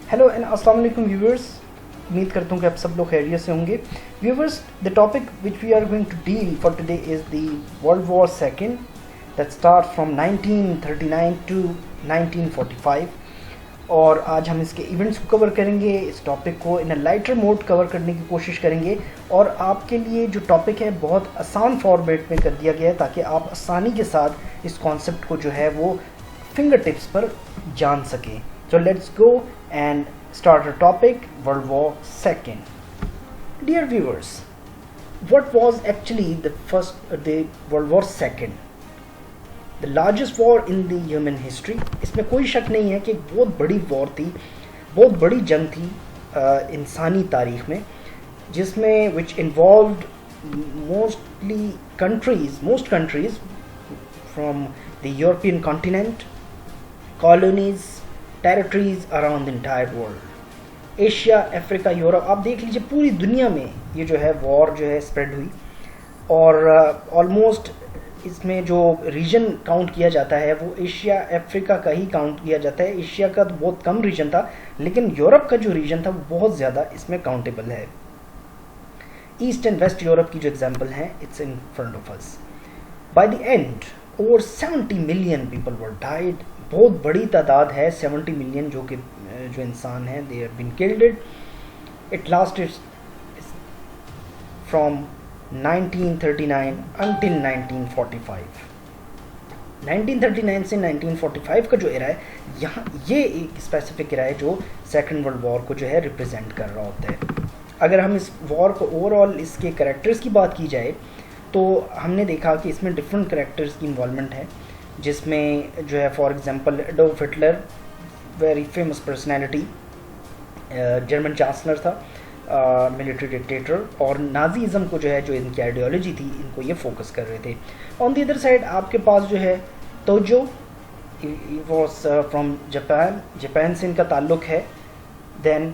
Hello and अस्सलाम वालेकुम viewers. उम्मीद करता हूँ कि आप सब लोग खैरियत से होंगे। Viewers, the topic which we are going to deal for today is the world war second that start from 1939 to 1945। और आज हम इसके इवेंट्स को कवर करेंगे, इस टॉपिक को इन अ लाइटर मोड कवर करने की कोशिश करेंगे। और आपके लिए जो टॉपिक है बहुत आसान फॉर्मेट में कर दिया गया है ताकि आप आसानी के साथ इस कॉन्सेप्ट को जो है वो फिंगर टिप्स पर जान सकें। So let's go and start our topic, World War II. Dear viewers, what was actually the World War II? The largest war in the human history. इसमें कोई शक नहीं है कि एक बहुत बड़ी वॉर थी, बहुत बड़ी जंग थी इंसानी तारीख में, जिसमें which involved most countries from the European continent, colonies, territories around the entire world, Asia, Africa, Europe. आप देख लीजिए पूरी दुनिया में ये जो है वॉर जो है स्प्रेड हुई। और ऑलमोस्ट इसमें जो रीजन काउंट किया जाता है वो एशिया अफ्रीका का ही काउंट किया जाता है। एशिया का तो बहुत कम रीजन था, लेकिन यूरोप का जो रीजन था वो बहुत ज़्यादा इसमें काउंटेबल है। ईस्ट एंड वेस्ट यूरोप की जो एग्जाम्पल है, it's in front of us. By the end over 70 million people were died. बहुत बड़ी तादाद है, 70 मिलियन जो इंसान हैं, they have been killed. It lasted from 1939 until 1945। 1939 से 1945 का जो एरा है, यहाँ ये एक स्पेसिफिक एरा है जो सेकेंड वर्ल्ड वॉर को जो है रिप्रेजेंट कर रहा होता है। अगर हम इस वॉर को ओवरऑल इसके कैरेक्टर्स की बात की जाए तो हमने देखा कि इसमें डिफरेंट कैरेक्टर्स की इन्वॉल्वमेंट है, जिसमें जो है for example Adolf Hitler, very famous personality, German chancellor था, मिलिट्री डिक्टेटर, और नाजीज़म को जो है जो इनकी आइडियोलॉजी थी इनको ये फोकस कर रहे थे। ऑन दी अदर साइड आपके पास जो है तोजो, वॉज फ्रॉम जापान से इनका ताल्लुक़ है। देन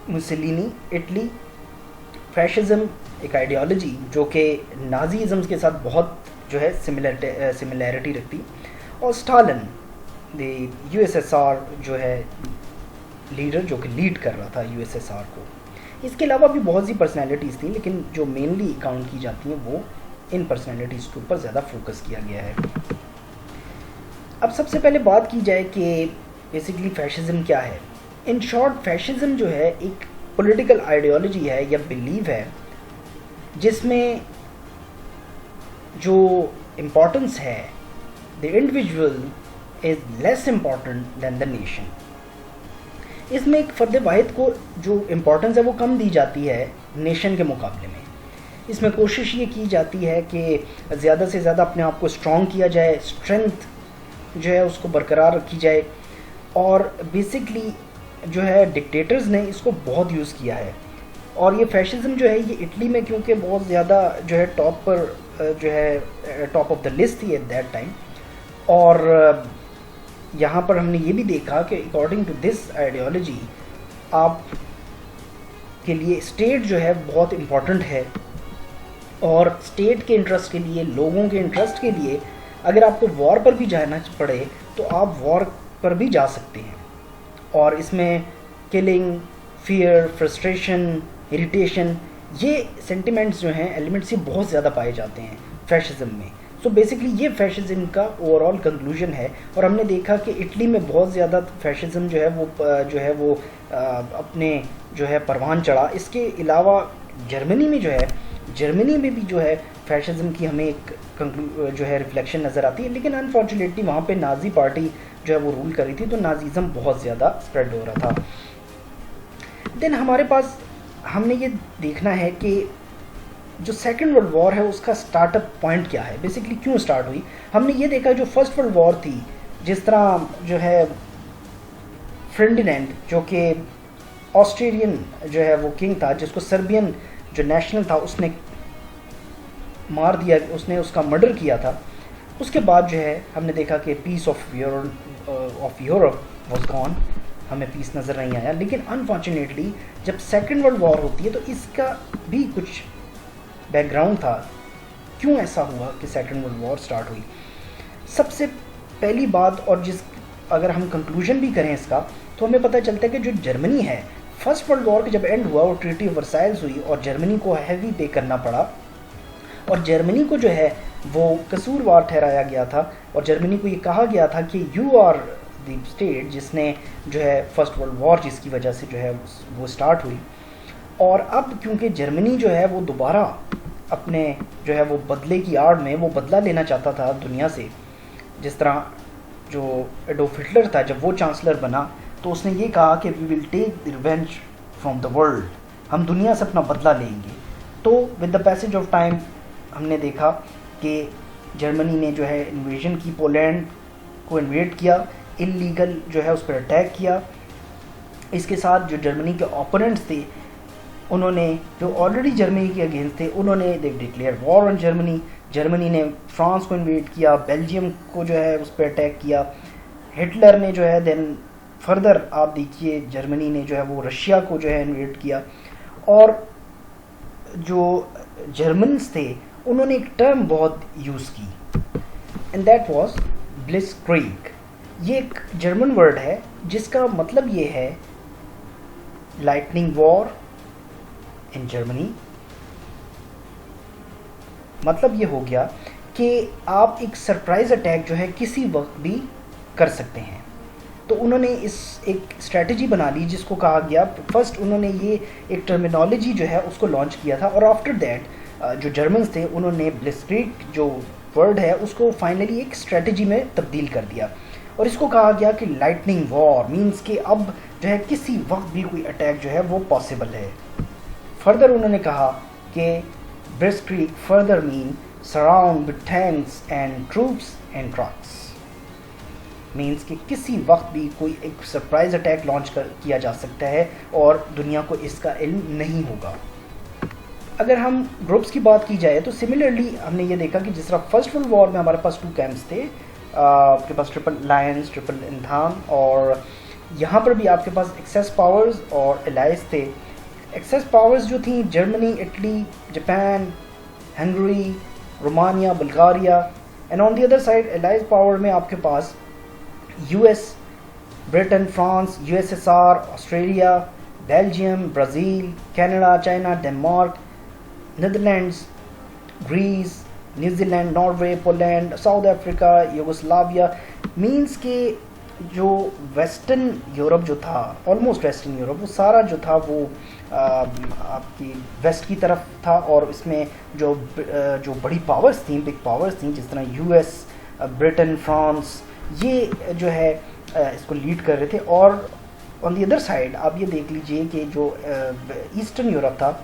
मुसोलिनी, इटली, फैशिज्म एक आइडियोलॉजी जो कि नाजीज़म के साथ बहुत जो है सिमिलैरिटी रखती। और स्टालिन, द यूएसएसआर जो है लीडर जो कि लीड कर रहा था यूएसएसआर को। इसके अलावा भी बहुत सी पर्सनैलिटीज़ थी, लेकिन जो मेनली काउंट की जाती हैं वो इन पर्सनैलिटीज़ के ऊपर ज़्यादा फोकस किया गया है। अब सबसे पहले बात की जाए कि बेसिकली फैशिज्म क्या है। इन शॉर्ट, फैशिज्म जो है एक पॉलिटिकल आइडियोलॉजी है या बिलीव है जिसमें जो इम्पोर्टेंस है, the individual is less important than the nation. इसमें एक फ़र्द वाहिद को जो इम्पोर्टेंस है वो कम दी जाती है नेशन के मुकाबले में। इसमें कोशिश ये की जाती है कि ज़्यादा से ज़्यादा अपने आप को स्ट्रॉन्ग किया जाए, स्ट्रेंथ जो है उसको बरकरार रखी जाए। और बेसिकली जो है डिक्टेटर्स ने इसको बहुत यूज़ किया है। और ये फैशिज्म जो है ये इटली में क्योंकि बहुत ज़्यादा जो है टॉप पर जो है टॉप ऑफ द लिस्ट थी एट दैट टाइम। और यहाँ पर हमने ये भी देखा कि अकॉर्डिंग टू दिस आइडियोलॉजी आप के लिए स्टेट जो है बहुत इम्पॉर्टेंट है। और स्टेट के इंटरेस्ट के लिए, लोगों के इंटरेस्ट के लिए अगर आपको वॉर पर भी जाना पड़े तो आप वॉर पर भी जा सकते हैं। और इसमें किलिंग, फियर, फ्रस्ट्रेशन, इरिटेशन, ये सेंटिमेंट्स जो हैं, एलिमेंट्स, ये बहुत ज़्यादा पाए जाते हैं फैशिज्म में। सो बेसिकली ये फैशिज्म का ओवरऑल कंक्लूजन है। और हमने देखा कि इटली में बहुत ज़्यादा फैशिज्म जो है वो अपने जो है परवान चढ़ा। इसके अलावा जर्मनी में भी जो है फैशिज्म की हमें एक जो है रिफ्लेक्शन नज़र आती है। लेकिन अनफॉर्चुनेटली वहाँ पे नाजी पार्टी जो है वो रूल कर रही थी, तो नाजीज़म बहुत ज़्यादा स्प्रेड हो रहा था। देन हमारे पास हमने ये देखना है कि जो सेकेंड वर्ल्ड वॉर है उसका स्टार्टअप पॉइंट क्या है, बेसिकली क्यों स्टार्ट हुई। हमने ये देखा जो फर्स्ट वर्ल्ड वॉर थी, जिस तरह जो है फर्डिनेंड जो कि ऑस्ट्रेलियन जो है वो किंग था, जिसको सर्बियन जो नेशनल था उसने मार दिया, उसने उसका मर्डर किया था। उसके बाद जो है हमने देखा कि peace of Europe was gone, हमें पीस नज़र नहीं आया। लेकिन अनफॉर्चुनेटली जब सेकेंड वर्ल्ड वॉर होती है तो इसका भी कुछ बैकग्राउंड था, क्यों ऐसा हुआ कि सेकेंड वर्ल्ड वॉर स्टार्ट हुई। सबसे पहली बात, और जिस अगर हम कंक्लूजन भी करें इसका, तो हमें पता चलता है कि जो जर्मनी है, फर्स्ट वर्ल्ड वॉर का जब एंड हुआ वो ट्रीटी ऑफ वर्साइल्स हुई और जर्मनी को हैवी पे करना पड़ा और जर्मनी को जो है वो कसूरवार ठहराया गया था और जर्मनी को ये कहा गया था कि यू आर द स्टेट जिसने जो है फर्स्ट वर्ल्ड वॉर जिसकी वजह से जो है वो स्टार्ट हुई। और अब क्योंकि जर्मनी जो है वो दोबारा अपने जो है वो बदले की आड़ में वो बदला लेना चाहता था दुनिया से, जिस तरह जो एडोल्फ हिटलर था जब वो चांसलर बना तो उसने ये कहा कि we will take the revenge from the world, हम दुनिया से अपना बदला लेंगे। तो with the passage of time हमने देखा कि जर्मनी ने जो है इन्वेजन की, पोलैंड को इन्वेड किया, इलीगल जो है उस पर अटैक किया। इसके साथ जो जर्मनी के ओपोनेंट्स थे उन्होंने, जो ऑलरेडी जर्मनी के अगेंस्ट थे, उन्होंने they declare war on Germany. Germany ने फ्रांस को इन्वेड किया, बेल्जियम को जो है उस पर अटैक किया। हिटलर ने जो है देन फर्दर आप देखिए जर्मनी ने जो है वो रशिया को जो है इन्वेड किया। और जो जर्मन्स थे उन्होंने एक टर्म बहुत यूज़ की एंड दैट वाज ब्लिट्जक्रीग। ये एक जर्मन वर्ड है जिसका मतलब ये है लाइटनिंग वॉर इन जर्मनी। मतलब ये हो गया कि आप एक सरप्राइज अटैक जो है किसी वक्त भी कर सकते हैं। तो उन्होंने इस एक स्ट्रेटजी बना ली जिसको कहा गया, फर्स्ट उन्होंने ये एक टर्मिनोलॉजी जो है उसको लॉन्च किया था और आफ्टर दैट जो जर्मन्स थे उन्होंने ब्लिट्जक्रीग जो वर्ड है उसको फाइनली एक स्ट्रेटजी में तब्दील कर दिया और इसको कहा गया कि लाइटनिंग वॉर मींस कि अब जो है किसी वक्त भी कोई अटैक जो है वो पॉसिबल है। फर्दर उन्होंने कहा कि ब्लिट्जक्रीग further mean surround with tanks and troops and trucks, means कि किसी वक्त भी कोई एक सरप्राइज अटैक लॉन्च किया जा सकता है और दुनिया को इसका इल्म नहीं होगा। अगर हम ग्रुप्स की बात की जाए तो सिमिलरली हमने ये देखा कि जिस तरह फर्स्ट वर्ल्ड वॉर में हमारे पास 2 कैंप्स थे, आपके पास ट्रिपल अलायंस, ट्रिपल इंधान, और यहाँ पर भी आपके पास एक्सेस पावर्स और एलाइज थे। एक्सेस पावर्स जो थी Germany, Italy, Japan, Hungary, Romania, Bulgaria, and on the other side allies power में आपके पास US, Britain, France, USSR, Australia, Belgium, Brazil, Canada, China, Denmark, Netherlands, Greece, New Zealand, Norway, Poland, South Africa, Yugoslavia. Means के जो western Europe जो था, almost western Europe, वो सारा जो था वो आपकी वेस्ट की तरफ था और इसमें जो बड़ी पावर्स थी, बिग पावर्स थी, जिस तरह यूएस, ब्रिटेन, फ्रांस, ये जो है इसको लीड कर रहे थे। और ऑन दी अदर साइड आप ये देख लीजिए कि जो ईस्टर्न यूरोप था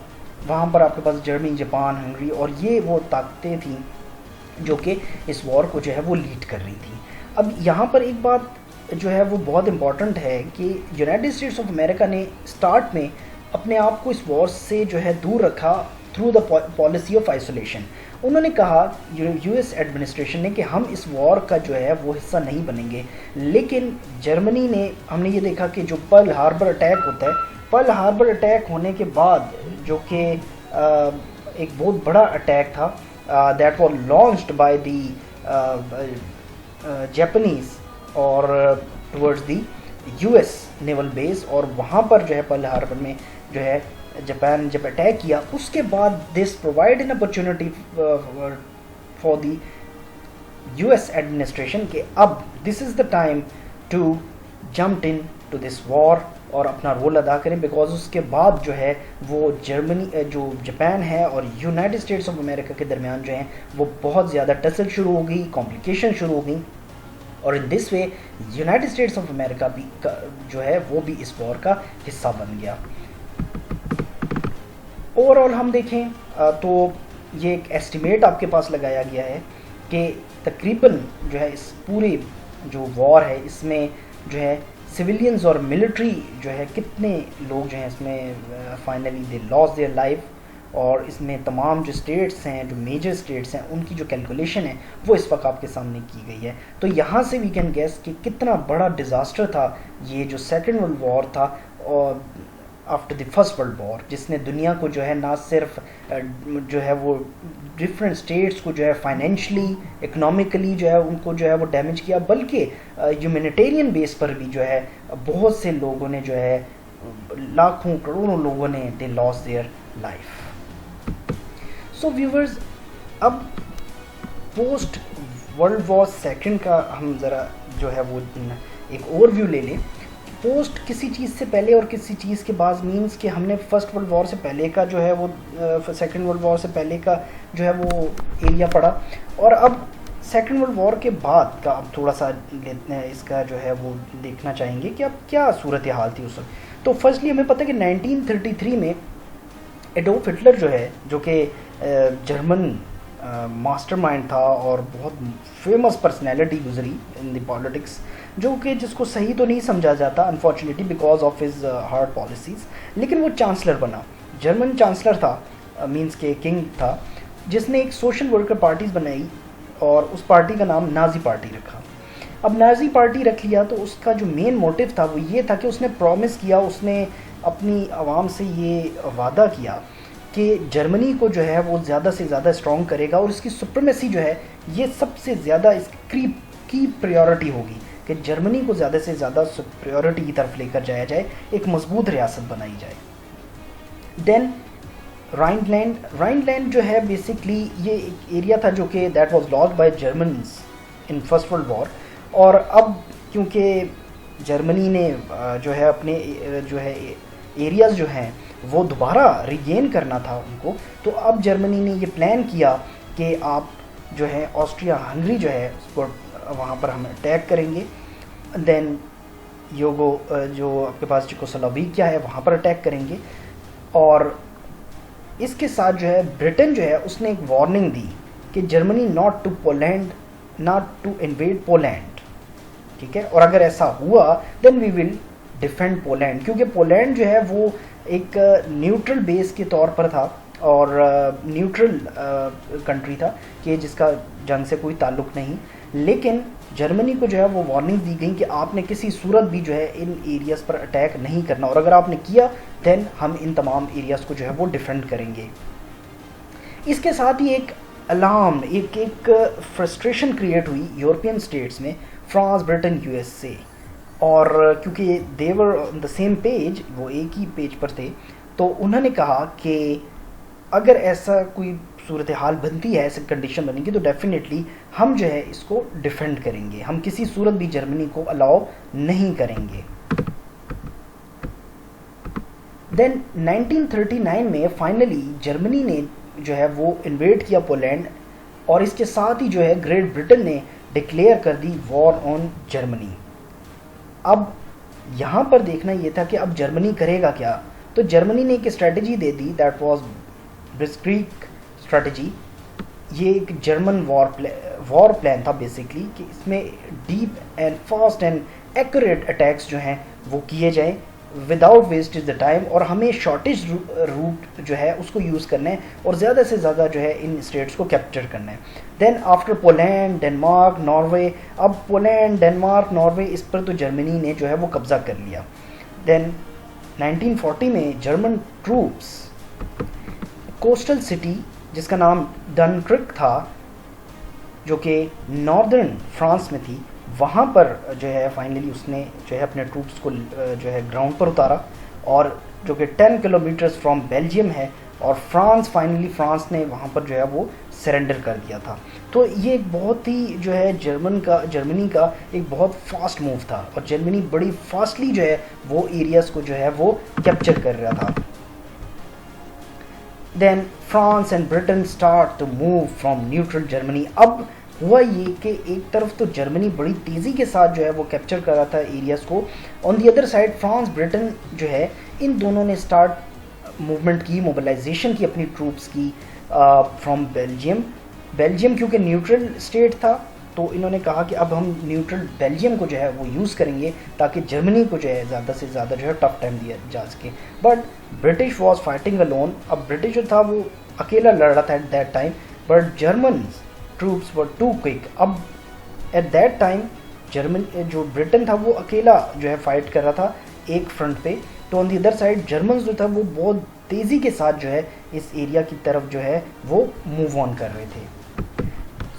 वहाँ पर आपके पास जर्मनी, जापान, हंगरी और ये वो ताकतें थीं जो कि इस वॉर को जो है वो लीड कर रही थी। अब यहाँ पर एक बात जो है वो बहुत इम्पॉर्टेंट है कि यूनाइटेड स्टेट्स ऑफ अमेरिका ने स्टार्ट में अपने आप को इस वॉर से जो है दूर रखा through the policy of isolation. उन्होंने कहा, यूएस एडमिनिस्ट्रेशन ने, कि हम इस वॉर का जो है वो हिस्सा नहीं बनेंगे। लेकिन जर्मनी ने, हमने ये देखा कि जो पर्ल हार्बर अटैक होता है, पर्ल हार्बर अटैक होने के बाद जो कि एक बहुत बड़ा अटैक था, that was launched by the Japanese और towards the US naval base, और वहाँ पर जो है पर्ल हार्बर में जो है जापान जब अटैक किया, उसके बाद this provide an opportunity for the US administration कि अब this is the time to jump into this war और अपना रोल अदा करें। बिकॉज उसके बाद जो है वो जर्मनी, जो जापान है और यूनाइटेड स्टेट्स ऑफ अमेरिका के दरमियान जो है वो बहुत ज़्यादा टसल शुरू हो गई, कॉम्प्लिकेशन शुरू हो गई, और in this way United states of America भी जो है वो भी इस वॉर का हिस्सा बन गया। ओवरऑल हम देखें तो ये एक एस्टिमेट आपके पास लगाया गया है कि तकरीबन जो है इस पूरे जो वॉर है इसमें जो है सिविलियंस और मिलिट्री जो है कितने लोग जो हैं इसमें finally they loss their life, और इसमें तमाम जो स्टेट्स हैं, जो मेजर स्टेट्स हैं, उनकी जो कैलकुलेशन है वो इस वक्त आपके सामने की गई है। तो यहाँ से वी कैन गेस कि कितना बड़ा डिज़ास्टर था ये जो सेकेंड वर्ल्ड वॉर था। और after the first world war, जिसने दुनिया को जो है ना सिर्फ जो है वो डिफरेंट स्टेट्स को जो है फाइनेंशली इकोनॉमिकली जो है उनको जो है वो डैमेज किया, बल्कि ह्यूमैनिटेरियन बेस पर भी जो है बहुत से लोगों ने जो है लाखों करोड़ों लोगों ने they loss their life. So viewers, अब पोस्ट वर्ल्ड वॉर सेकंड का हम ज़रा जो है वो एक ओवरव्यू ले लें। पोस्ट किसी चीज़ से पहले और किसी चीज़ के बाद मीन्स कि हमने फर्स्ट वर्ल्ड वॉर से पहले का जो है वो सेकंड वर्ल्ड वॉर से पहले का जो है वो एरिया पड़ा, और अब सेकंड वर्ल्ड वॉर के बाद का अब थोड़ा सा इसका जो है वो देखना चाहेंगे कि अब क्या सूरत हाल थी उस वक्त। तो फर्स्टली हमें पता है कि 1933 में एडोल्फ हिटलर जो है, जो कि जर्मन मास्टरमाइंड था और बहुत फेमस पर्सनैलिटी गुजरी इन द पॉलिटिक्स, जो कि जिसको सही तो नहीं समझा जाता unfortunately because of his hard policies, लेकिन वो चांसलर बना, जर्मन चांसलर था, मींस के किंग था, जिसने एक सोशल वर्कर पार्टीज बनाई और उस पार्टी का नाम नाजी पार्टी रखा। अब नाजी पार्टी रख लिया तो उसका जो मेन मोटिव था वो ये था कि उसने प्रॉमिस किया, उसने अपनी आवाम से ये वादा किया कि जर्मनी को जो है वो ज़्यादा से ज़्यादा स्ट्रॉन्ग करेगा और इसकी सुप्रीमेसी जो है ये सबसे ज़्यादा इसकी की प्रायोरिटी होगी कि जर्मनी को ज़्यादा से ज़्यादा सुप्रियोरिटी की तरफ लेकर जाया जाए, एक मजबूत रियासत बनाई जाए। देन राइनलैंड जो है बेसिकली ये एक एरिया था जो कि that was lost by Germans in first world war, और अब क्योंकि जर्मनी ने जो है अपने जो है एरियाज़ जो हैं वो दोबारा रिगेन करना था उनको, तो अब जर्मनी ने ये प्लान किया कि आप जो है ऑस्ट्रिया हंगरी जो है उसको वहाँ पर हम अटैक करेंगे, देन योगो जो आपके पास चेकोस्लोवाकिया है वहाँ पर अटैक करेंगे, और इसके साथ जो है ब्रिटेन जो है उसने एक वार्निंग दी कि Germany not to invade Poland, ठीक है, और अगर ऐसा हुआ then we will defend Poland, क्योंकि पोलैंड जो है वो एक न्यूट्रल बेस के तौर पर था और न्यूट्रल कंट्री था कि जिसका जंग से कोई ताल्लुक नहीं, लेकिन जर्मनी को जो है वो वार्निंग दी गई कि आपने किसी सूरत भी जो है इन एरियाज़ पर अटैक नहीं करना, और अगर आपने किया देन हम इन तमाम एरियाज़ को जो है वो डिफेंड करेंगे। इसके साथ ही एक अलार्म, एक फ्रस्ट्रेशन क्रिएट हुई यूरोपियन स्टेट्स में, फ्रांस, ब्रिटेन, यूएसए, और क्योंकि देवर ऑन द सेम पेज, वो एक ही पेज पर थे, तो उन्होंने कहा कि अगर ऐसा कोई सूरत हाल बनती है, ऐसी कंडीशन बनेगी तो डेफिनेटली हम जो है इसको डिफेंड करेंगे, हम किसी सूरत भी जर्मनी को अलाउ नहीं करेंगे। देन 1939 में फाइनली जर्मनी ने जो है वो इन्वेड किया पोलैंड, और इसके साथ ही जो है ग्रेट ब्रिटेन ने डिक्लेयर कर दी वॉर ऑन जर्मनी। अब यहाँ पर देखना ये था कि अब जर्मनी करेगा क्या, तो जर्मनी ने एक strategy they the, that was ब्लिट्जक्रीग strategy. ये एक जर्मन वॉर प्लान था बेसिकली कि इसमें deep and fast and accurate attacks जो हैं वो किए जाएं विदाउट वेस्ट द टाइम, और हमें शॉर्टेज रूट जो है उसको यूज़ करना है और ज़्यादा से ज़्यादा जो है इन स्टेट्स को कैप्चर करना है। Then after Poland, Denmark, Norway, अब पोलैंड, डेनमार्क, नॉर्वे, इस पर तो जर्मनी ने जो है वो कब्ज़ा कर लिया। देन 1940 में जर्मन ट्रूप्स कोस्टल सिटी जिसका नाम डनक्रिक था, जो कि नॉर्दर्न फ्रांस में थी, वहाँ पर जो है फाइनली उसने जो है अपने ट्रूप्स को जो है ग्राउंड पर उतारा, और जो कि 10 किलोमीटर्स फ्रॉम बेल्जियम है, और फ्रांस ने वहाँ पर जो है वो सरेंडर कर दिया था। तो ये एक बहुत ही जो है जर्मनी का एक बहुत फास्ट मूव था, और जर्मनी बड़ी फास्टली जो है वो एरियाज़ को जो है वो कैप्चर कर रहा था। Then France and Britain start to move from neutral Germany. अब हुआ ये कि एक तरफ तो जर्मनी बड़ी तेज़ी के साथ जो है वो कैप्चर कर रहा था एरियाज़ को, on the other side France, Britain जो है इन दोनों ने स्टार्ट मूवमेंट की, मोबिलाइजेशन की अपनी ट्रूप्स की फ्रॉम बेल्जियम क्योंकि न्यूट्रल स्टेट था, तो इन्होंने कहा कि अब हम न्यूट्रल बेल्जियम को जो है वो यूज़ करेंगे ताकि जर्मनी को जो है ज़्यादा से ज़्यादा जो है टफ टाइम दिया जा सके। But British was fighting alone. अब ब्रिटिश जो था वो अकेला लड़ रहा था at that time, but German troops were too quick. अब एट दैट टाइम जो ब्रिटेन था वो अकेला जो है फाइट कर रहा था एक फ्रंट पे, तो on the other side Germans जो था वो बहुत तेज़ी के साथ जो है इस एरिया की तरफ जो है वो मूव ऑन कर रहे थे।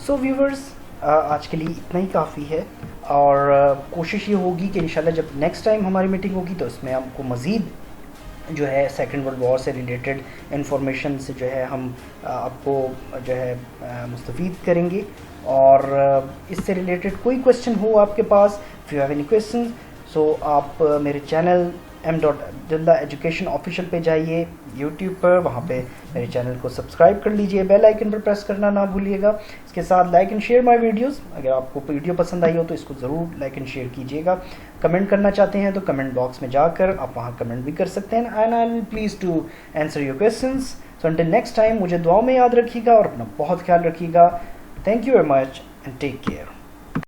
सो व्यूवर्स, आज के लिए इतना ही काफ़ी है, और कोशिश ये होगी कि इंशाल्लाह जब नेक्स्ट टाइम हमारी मीटिंग होगी तो इसमें हमको मज़ीद जो है सेकेंड वर्ल्ड वॉर से रिलेटेड इंफॉर्मेशन से जो है हम आपको जो है मुस्तफ़ीद करेंगे। और इससे रिलेटेड कोई क्वेश्चन हो आपके पास, if you have any question, so आप मेरे चैनल m.abdullah एजुकेशन ऑफिशियल पे जाइए यूट्यूब पर, वहाँ पे मेरे चैनल को सब्सक्राइब कर लीजिए, बेल आइकन पर प्रेस करना ना भूलिएगा। इसके साथ like and share my videos. अगर आपको वीडियो पसंद आई हो तो इसको ज़रूर लाइक एंड शेयर कीजिएगा। कमेंट करना चाहते हैं तो कमेंट बॉक्स में जाकर आप वहाँ कमेंट भी कर सकते हैं, and I will please to answer your questions. So until next time, मुझे दुआ में याद रखिएगा और अपना बहुत ख्याल रखिएगा। Thank you very much and take care.